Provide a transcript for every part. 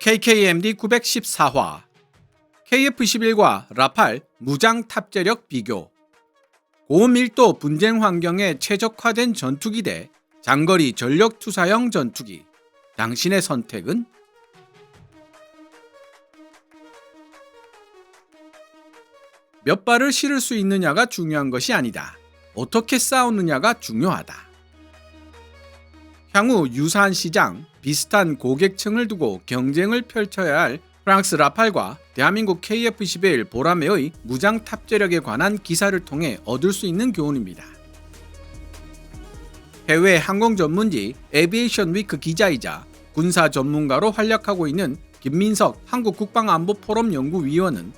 KKMD 914화 KF-11과 라팔 무장 탑재력 비교. 고밀도 분쟁 환경에 최적화된 전투기 대 장거리 전력 투사형 전투기. 당신의 선택은? 몇 발을 실을 수 있느냐가 중요한 것이 아니다. 어떻게 싸우느냐가 중요하다. 향후 유사한 시장, 비슷한 고객층을 두고 경쟁을 펼쳐야 할 프랑스 라팔과 대한민국 KF-11 보라매의 무장 탑재력에 관한 기사를 통해 얻을 수 있는 교훈입니다. 해외 항공 전문지 에비에이션 위크 기자이자 군사 전문가로 활약하고 있는 김민석 한국국방안보포럼 연구위원은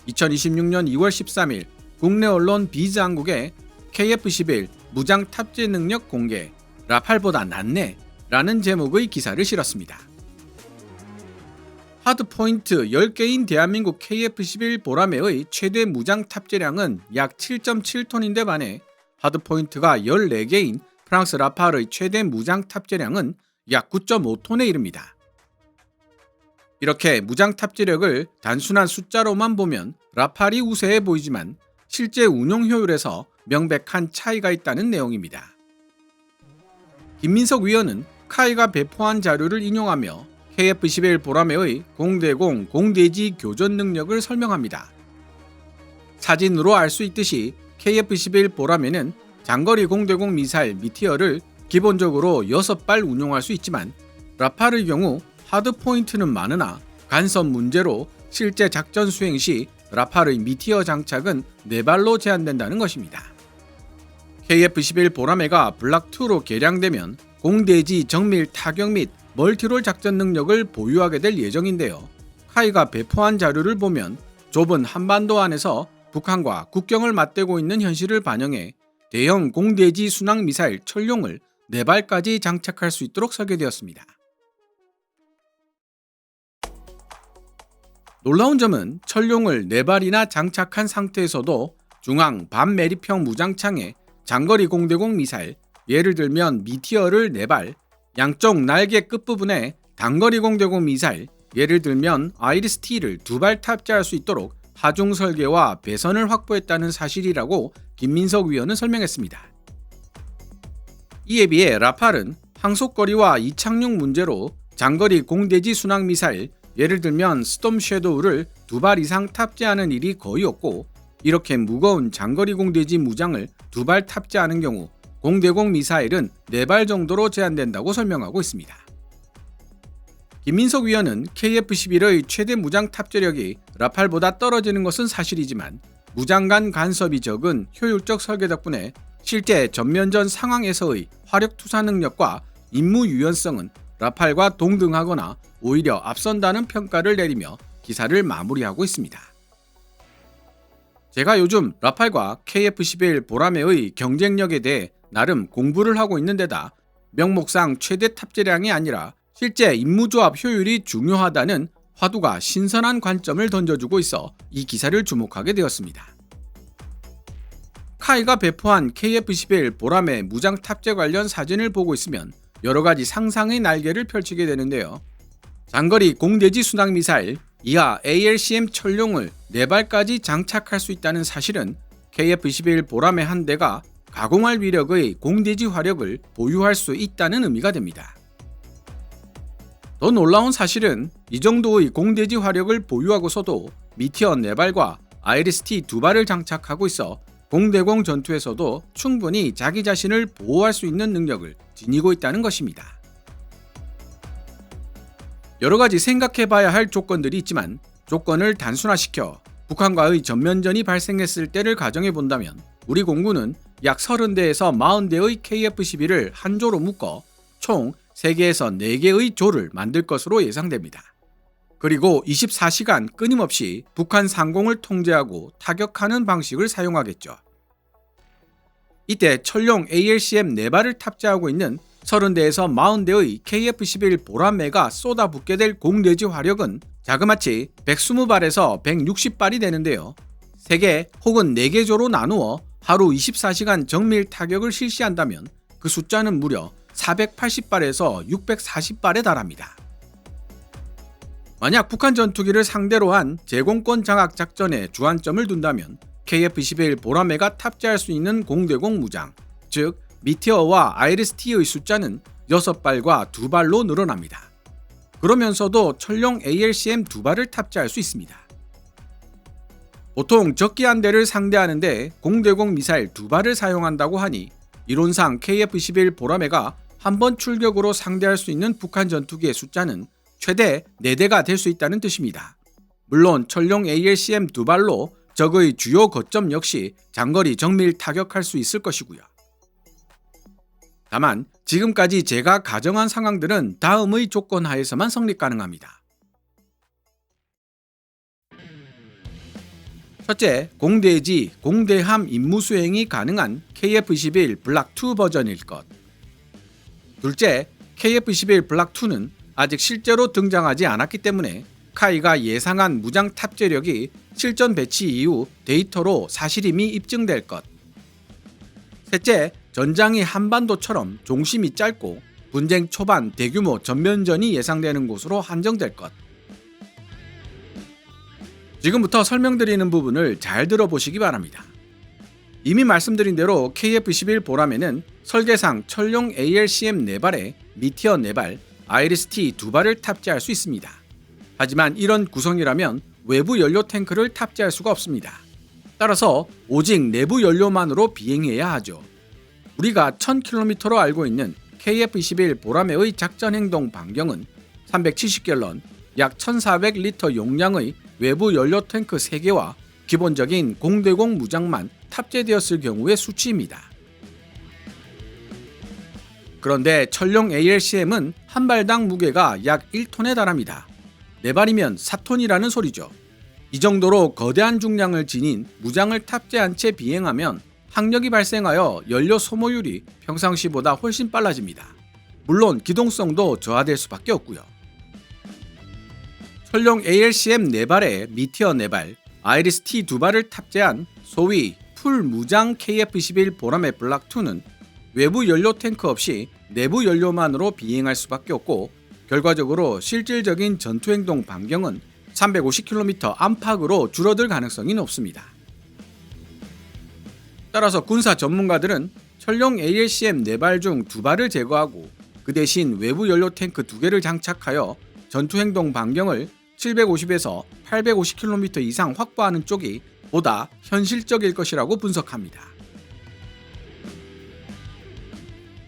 2026년 2월 13일 국내 언론 비즈한국에 KF-11 무장 탑재 능력 공개, 라팔보다 낫네 라는 제목의 기사를 실었습니다. 하드포인트 10개인 대한민국 KF-11 보라매의 최대 무장 탑재량은 약 7.7톤인데 반해 하드포인트가 14개인 프랑스 라팔의 최대 무장 탑재량은 약 9.5톤에 이릅니다. 이렇게 무장 탑재력을 단순한 숫자로만 보면 라팔이 우세해 보이지만 실제 운용 효율에서 명백한 차이가 있다는 내용입니다. 김민석 위원은 카이가 배포한 자료를 인용하며 KF-11 보라매의 공대공, 공대지 교전 능력을 설명합니다. 사진으로 알 수 있듯이 KF-11 보라매는 장거리 공대공 미사일 미티어를 기본적으로 6발 운용할 수 있지만 라팔의 경우 하드포인트는 많으나 간섭 문제로 실제 작전 수행 시 라팔의 미티어 장착은 4발로 제한된다는 것입니다. KF-11 보라매가 블락2로 개량되면 공대지 정밀 타격 및 멀티롤 작전 능력을 보유하게 될 예정인데요. 카이가 배포한 자료를 보면 좁은 한반도 안에서 북한과 국경을 맞대고 있는 현실을 반영해 대형 공대지 순항 미사일 철룡을 4발까지 장착할 수 있도록 설계되었습니다. 놀라운 점은 철룡을 4발이나 장착한 상태에서도 중앙 반매립형 무장창에 장거리 공대공 미사일, 예를 들면 미티어를 4발, 양쪽 날개 끝부분에 단거리 공대공 미사일, 예를 들면 아이리스-T를 2발 탑재할 수 있도록 하중 설계와 배선을 확보했다는 사실이라고 김민석 위원은 설명했습니다. 이에 비해 라팔은 항속거리와 이착륙 문제로 장거리 공대지 순항 미사일, 예를 들면 스톰 섀도우를 2발 이상 탑재하는 일이 거의 없고, 이렇게 무거운 장거리 공대지 무장을 2발 탑재하는 경우 공대공 미사일은 4발 정도로 제한된다고 설명하고 있습니다. 김민석 위원은 KF-11의 최대 무장 탑재력이 라팔보다 떨어지는 것은 사실이지만 무장 간 간섭이 적은 효율적 설계 덕분에 실제 전면전 상황에서의 화력 투사 능력과 임무 유연성은 라팔과 동등하거나 오히려 앞선다는 평가를 내리며 기사를 마무리하고 있습니다. 제가 요즘 라팔과 KF-11 보라매의 경쟁력에 대해 나름 공부를 하고 있는 데다 명목상 최대 탑재량이 아니라 실제 임무조합 효율이 중요하다는 화두가 신선한 관점을 던져주고 있어 이 기사를 주목하게 되었습니다. 카이가 배포한 KF-11 보라매 무장 탑재 관련 사진을 보고 있으면 여러가지 상상의 날개를 펼치게 되는데요. 장거리 공대지 순항 미사일 이하 ALCM 철룡을 4발까지 장착할 수 있다는 사실은 KF-11 보라매 한 대가 가공할 위력의 공대지 화력을 보유할 수 있다는 의미가 됩니다. 더 놀라운 사실은 이 정도의 공대지 화력을 보유하고서도 미티어 4발과 아이리스-T 2발을 장착하고 있어 공대공 전투에서도 충분히 자기 자신을 보호할 수 있는 능력을 지니고 있다는 것입니다. 여러가지 생각해봐야 할 조건들이 있지만 조건을 단순화시켜 북한과의 전면전이 발생했을 때를 가정해본다면 우리 공군은 약 30대에서 40대의 KF-11을 한 조로 묶어 총 3개에서 4개의 조를 만들 것으로 예상됩니다. 그리고 24시간 끊임없이 북한 상공을 통제하고 타격하는 방식을 사용하겠죠. 이때 철룡 ALCM 4발을 탑재하고 있는 30대에서 40대의 KF-11 보라매가 쏟아붓게 될 공대지 화력은 자그마치 120발에서 160발이 되는데요. 3개 혹은 4개 조로 나누어 하루 24시간 정밀 타격을 실시한다면 그 숫자는 무려 480발에서 640발에 달합니다. 만약 북한 전투기를 상대로 한 제공권 장악 작전에 주안점을 둔다면 KF-21 보라매가 탑재할 수 있는 공대공 무장, 즉 미티어와 아이리스-T의 숫자는 6발과 2발로 늘어납니다. 그러면서도 철룡 ALCM 2발을 탑재할 수 있습니다. 보통 적기 한 대를 상대하는데 공대공 미사일 2발을 사용한다고 하니 이론상 KF-21 보라매가 한 번 출격으로 상대할 수 있는 북한 전투기의 숫자는 최대 4대가 될 수 있다는 뜻입니다. 물론 철룡 ALCM 2발로 적의 주요 거점 역시 장거리 정밀 타격할 수 있을 것이고요. 다만 지금까지 제가 가정한 상황들은 다음의 조건 하에서만 성립 가능합니다. 첫째, 공대지, 공대함 임무 수행이 가능한 KF-21 블락 2 버전일 것. 둘째, KF-21 블락 2는 아직 실제로 등장하지 않았기 때문에 카이가 예상한 무장 탑재력이 실전 배치 이후 데이터로 사실임이 입증될 것. 셋째, 전장이 한반도처럼 종심이 짧고 분쟁 초반 대규모 전면전이 예상되는 곳으로 한정될 것. 지금부터 설명드리는 부분을 잘 들어보시기 바랍니다. 이미 말씀드린 대로 KF-21 보라매는 설계상 철룡 ALCM 4발에 미티어 4발, 아이리스-T 2발을 탑재할 수 있습니다. 하지만 이런 구성이라면 외부 연료 탱크를 탑재할 수가 없습니다. 따라서 오직 내부 연료만으로 비행해야 하죠. 우리가 1000km로 알고 있는 KF-21 보라매의 작전 행동 반경은 370갤런, 약 1400리터 용량의 외부 연료 탱크 3개와 기본적인 공대공 무장만 탑재되었을 경우의 수치입니다. 그런데 철룡 ALCM은 한 발당 무게가 약 1톤에 달합니다. 4발이면 4톤이라는 소리죠. 이 정도로 거대한 중량을 지닌 무장을 탑재한 채 비행하면 항력이 발생하여 연료 소모율이 평상시보다 훨씬 빨라집니다. 물론 기동성도 저하될 수밖에 없고요. 철룡 ALCM 4발에 미티어 4발, 아이리스-T 2발을 탑재한 소위 풀 무장 KF-21 보라매 블락 2는 외부 연료 탱크 없이 내부 연료만으로 비행할 수밖에 없고 결과적으로 실질적인 전투행동 반경은 350km 안팎으로 줄어들 가능성이 높습니다. 따라서 군사 전문가들은 철룡 ALCM 4발 중 2발을 제거하고 그 대신 외부 연료 탱크 2개를 장착하여 전투행동 반경을 750에서 850km 이상 확보하는 쪽이 보다 현실적일 것이라고 분석합니다.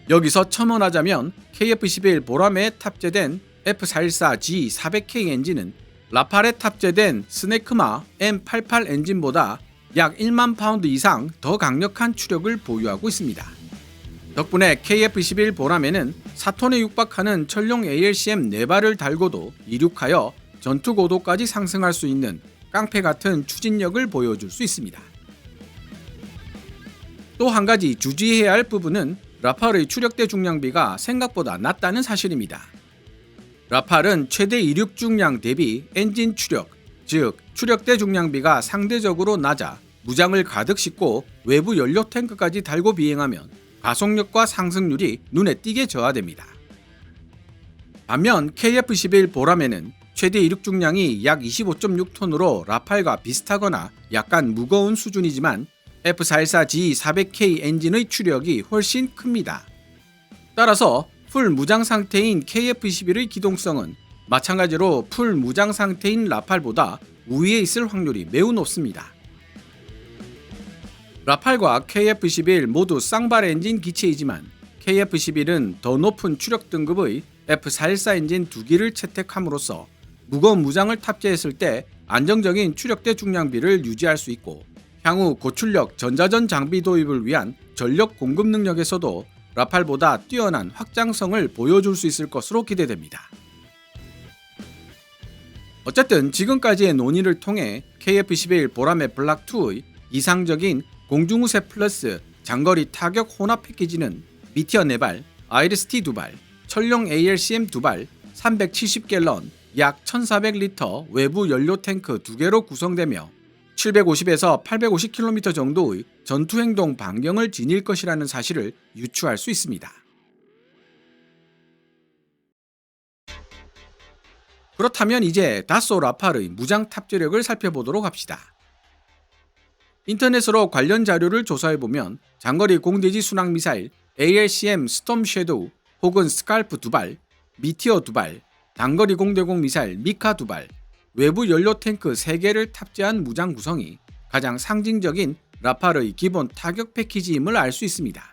여기서 첨언하자면 KF-21 보라매에 탑재된 F414G400K 엔진은 라팔에 탑재된 스네크마 M88 엔진보다 약 1만 파운드 이상 더 강력한 추력을 보유하고 있습니다. 덕분에 KF-21 보라매는 4톤에 육박하는 철룡 ALCM 4발을 달고도 이륙하여 전투 고도까지 상승할 수 있는 깡패 같은 추진력을 보여줄 수 있습니다. 또 한 가지 주의해야 할 부분은 라팔의 추력대 중량비가 생각보다 낮다는 사실입니다. 라팔은 최대 이륙 중량 대비 엔진 추력, 즉 추력대 중량비가 상대적으로 낮아 무장을 가득 싣고 외부 연료 탱크까지 달고 비행하면 가속력과 상승률이 눈에 띄게 저하됩니다. 반면 KF-21 보라매는 최대 이륙 중량이 약 25.6톤으로 라팔과 비슷하거나 약간 무거운 수준이지만 F414G400K 엔진의 추력이 훨씬 큽니다. 따라서 풀 무장 상태인 KF-21의 기동성은 마찬가지로 풀 무장 상태인 라팔보다 우위에 있을 확률이 매우 높습니다. 라팔과 KF-21 모두 쌍발 엔진 기체이지만 KF-21은 더 높은 추력 등급의 F414 엔진 2기를 채택함으로써 무거운 무장을 탑재했을 때 안정적인 추력대 중량비를 유지할 수 있고 향후 고출력 전자전 장비 도입을 위한 전력 공급 능력에서도 라팔보다 뛰어난 확장성을 보여줄 수 있을 것으로 기대됩니다. 어쨌든 지금까지의 논의를 통해 KF-21 보라매 블락 2의 이상적인 공중우세 플러스 장거리 타격 혼합 패키지는 미티어 4발, 아이리스-T 2발, 철룡 ALCM 2발, 370갤런, 약 1400리터 외부 연료 탱크 2개로 구성되며 750에서 850km 정도의 전투행동 반경을 지닐 것이라는 사실을 유추할 수 있습니다. 그렇다면 이제 다소 라팔의 무장 탑재력을 살펴보도록 합시다. 인터넷으로 관련 자료를 조사해보면 장거리 공대지 순항 미사일 ALCM 스톰 섀도우 혹은 스칼프 2발, 미티어 2발, 단거리 공대공 미사일 미카 2발, 외부 연료 탱크 3개를 탑재한 무장 구성이 가장 상징적인 라팔의 기본 타격 패키지임을 알 수 있습니다.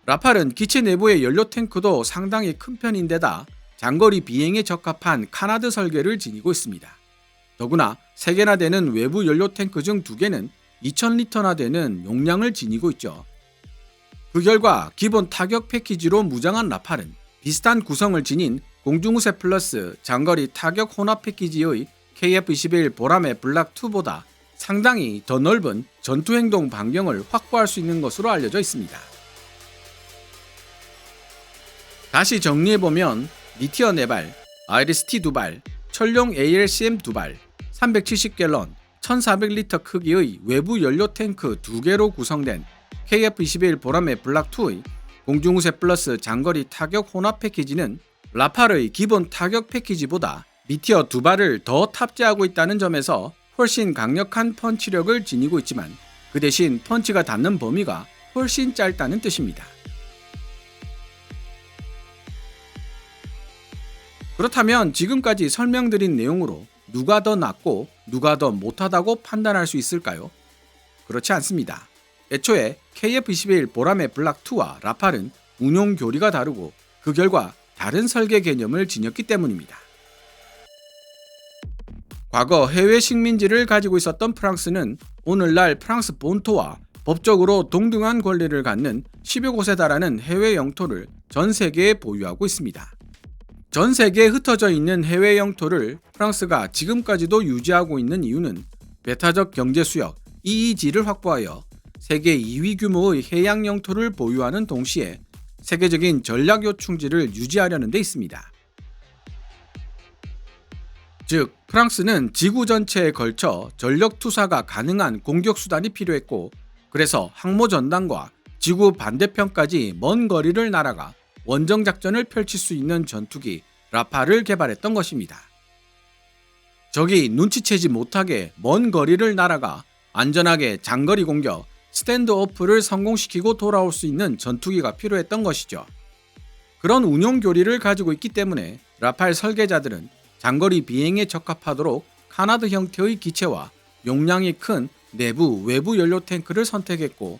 라팔은 기체 내부의 연료 탱크도 상당히 큰 편인데다 장거리 비행에 적합한 카나드 설계를 지니고 있습니다. 더구나 3개나 되는 외부 연료 탱크 중 2개는 2000리터나 되는 용량을 지니고 있죠. 그 결과 기본 타격 패키지로 무장한 라팔은 비슷한 구성을 지닌 공중우세 플러스 장거리 타격 혼합 패키지의 KF-21 보라매 블락2보다 상당히 더 넓은 전투행동 반경을 확보할 수 있는 것으로 알려져 있습니다. 다시 정리해보면 미티어 4발, 아이리스-T 2발, 철룡 ALCM 2발, 370갤런, 1400리터 크기의 외부 연료 탱크 2개로 구성된 KF-21 보라매 블락2의 공중우세 플러스 장거리 타격 혼합 패키지는 라팔의 기본 타격 패키지보다 미티어 2발을 더 탑재하고 있다는 점에서 훨씬 강력한 펀치력을 지니고 있지만 그 대신 펀치가 닿는 범위가 훨씬 짧다는 뜻입니다. 그렇다면 지금까지 설명드린 내용으로 누가 더 낫고 누가 더 못하다고 판단할 수 있을까요? 그렇지 않습니다. 애초에 KF-21 보라매 블락2와 라팔은 운용 교리가 다르고 그 결과 다른 설계 개념을 지녔기 때문입니다. 과거 해외 식민지를 가지고 있었던 프랑스는 오늘날 프랑스 본토와 법적으로 동등한 권리를 갖는 10여 곳에 달하는 해외 영토를 전 세계에 보유하고 있습니다. 전 세계에 흩어져 있는 해외 영토를 프랑스가 지금까지도 유지하고 있는 이유는 배타적 경제 수역 EEZ를 확보하여 세계 2위 규모의 해양 영토를 보유하는 동시에 세계적인 전략 요충지를 유지하려는 데 있습니다. 즉, 프랑스는 지구 전체에 걸쳐 전력 투사가 가능한 공격 수단이 필요했고, 그래서 항모 전단과 지구 반대편까지 먼 거리를 날아가 원정 작전을 펼칠 수 있는 전투기 라팔을 개발했던 것입니다. 적이 눈치채지 못하게 먼 거리를 날아가 안전하게 장거리 공격, 스탠드오프를 성공시키고 돌아올 수 있는 전투기가 필요했던 것이죠. 그런 운용 교리를 가지고 있기 때문에 라팔 설계자들은 장거리 비행에 적합하도록 카나드 형태의 기체와 용량이 큰 내부 외부 연료 탱크를 선택했고,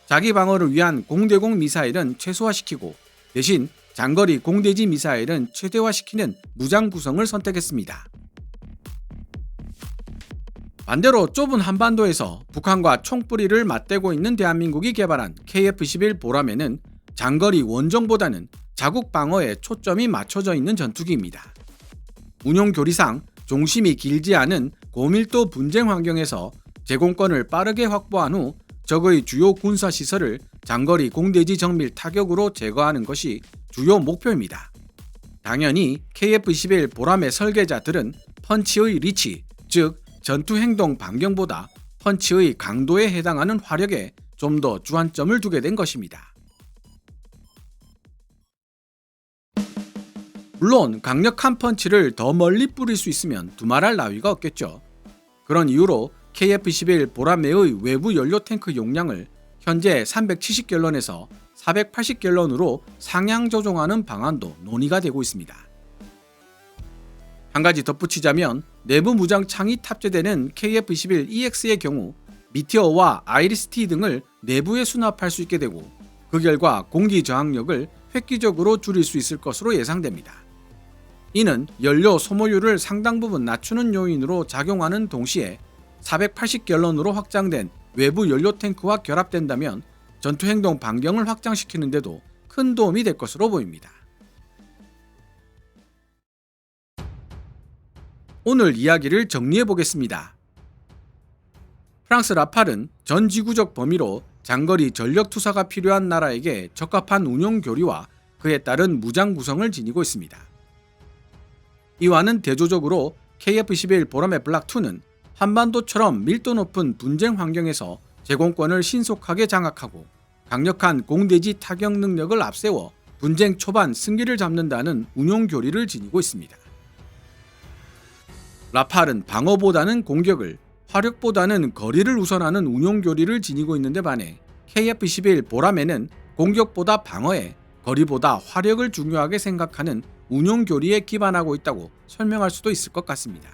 자기 방어를 위한 공대공 미사일은 최소화시키고 대신 장거리 공대지 미사일은 최대화시키는 무장 구성을 선택했습니다. 반대로 좁은 한반도에서 북한과 총뿌리를 맞대고 있는 대한민국이 개발한 KF-21 보라매는 장거리 원정보다는 자국 방어에 초점이 맞춰져 있는 전투기입니다. 운용 교리상 종심이 길지 않은 고밀도 분쟁 환경에서 제공권을 빠르게 확보한 후 적의 주요 군사시설을 장거리 공대지 정밀 타격으로 제거하는 것이 주요 목표입니다. 당연히 KF-21 보라매 설계자들은 펀치의 리치, 즉 전투행동 반경보다 펀치의 강도에 해당하는 화력에 좀 더 주안점을 두게 된 것입니다. 물론 강력한 펀치를 더 멀리 뿌릴 수 있으면 두말할 나위가 없겠죠. 그런 이유로 KF-21 보라매의 외부 연료 탱크 용량을 현재 370갤런에서 480갤런으로 상향 조정하는 방안도 논의가 되고 있습니다. 한 가지 덧붙이자면 내부 무장 창이 탑재되는 KF-21EX의 경우 미티어와 아이리스-T 등을 내부에 수납할 수 있게 되고, 그 결과 공기 저항력을 획기적으로 줄일 수 있을 것으로 예상됩니다. 이는 연료 소모율을 상당 부분 낮추는 요인으로 작용하는 동시에 480갤런으로 확장된 외부 연료 탱크와 결합된다면 전투행동 반경을 확장시키는 데도 큰 도움이 될 것으로 보입니다. 오늘 이야기를 정리해 보겠습니다. 프랑스 라팔은 전 지구적 범위로 장거리 전력 투사가 필요한 나라에게 적합한 운용 교리와 그에 따른 무장 구성을 지니고 있습니다. 이와는 대조적으로 KF-21 보라매 블락2는 한반도처럼 밀도 높은 분쟁 환경에서 제공권을 신속하게 장악하고 강력한 공대지 타격 능력을 앞세워 분쟁 초반 승기를 잡는다는 운용 교리를 지니고 있습니다. 라팔은 방어보다는 공격을, 화력보다는 거리를 우선하는 운용 교리를 지니고 있는데 반해 KF-21 보라매는 공격보다 방어에, 거리보다 화력을 중요하게 생각하는 운용 교리에 기반하고 있다고 설명할 수도 있을 것 같습니다.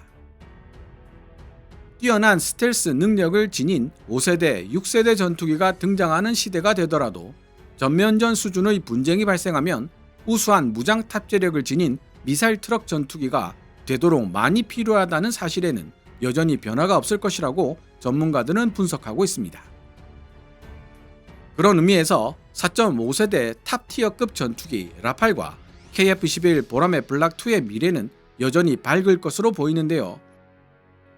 뛰어난 스텔스 능력을 지닌 5세대, 6세대 전투기가 등장하는 시대가 되더라도 전면전 수준의 분쟁이 발생하면 우수한 무장 탑재력을 지닌 미사일 트럭 전투기가 되도록 많이 필요하다는 사실에는 여전히 변화가 없을 것이라고 전문가들은 분석하고 있습니다. 그런 의미에서 4.5세대 탑티어급 전투기 라팔과 KF-21 보라매 블락2의 미래는 여전히 밝을 것으로 보이는데요.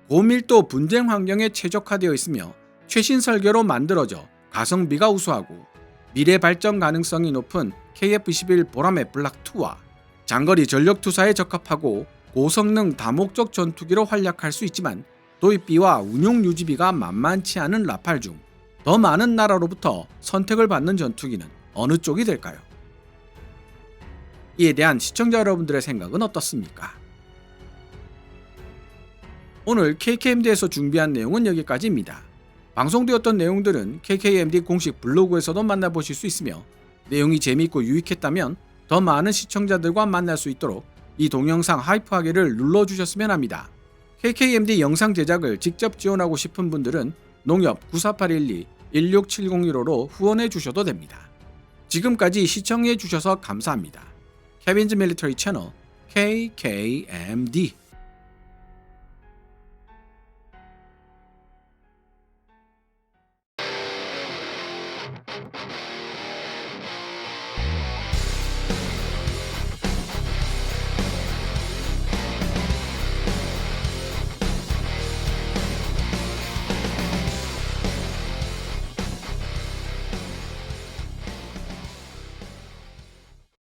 고밀도 분쟁 환경에 최적화되어 있으며 최신 설계로 만들어져 가성비가 우수하고 미래 발전 가능성이 높은 KF-21 보라매 블락2와 장거리 전력 투사에 적합하고 고성능 다목적 전투기로 활약할 수 있지만 도입비와 운용 유지비가 만만치 않은 라팔 중 더 많은 나라로부터 선택을 받는 전투기는 어느 쪽이 될까요? 이에 대한 시청자 여러분들의 생각은 어떻습니까? 오늘 KKMD에서 준비한 내용은 여기까지입니다. 방송되었던 내용들은 KKMD 공식 블로그에서도 만나보실 수 있으며 내용이 재미있고 유익했다면 더 많은 시청자들과 만날 수 있도록 이 동영상 하이프하기를 눌러주셨으면 합니다. KKMD 영상 제작을 직접 지원하고 싶은 분들은 농협 94812-16701호로 후원해 주셔도 됩니다. 지금까지 시청해 주셔서 감사합니다. 케빈즈 밀리터리 채널 KKMD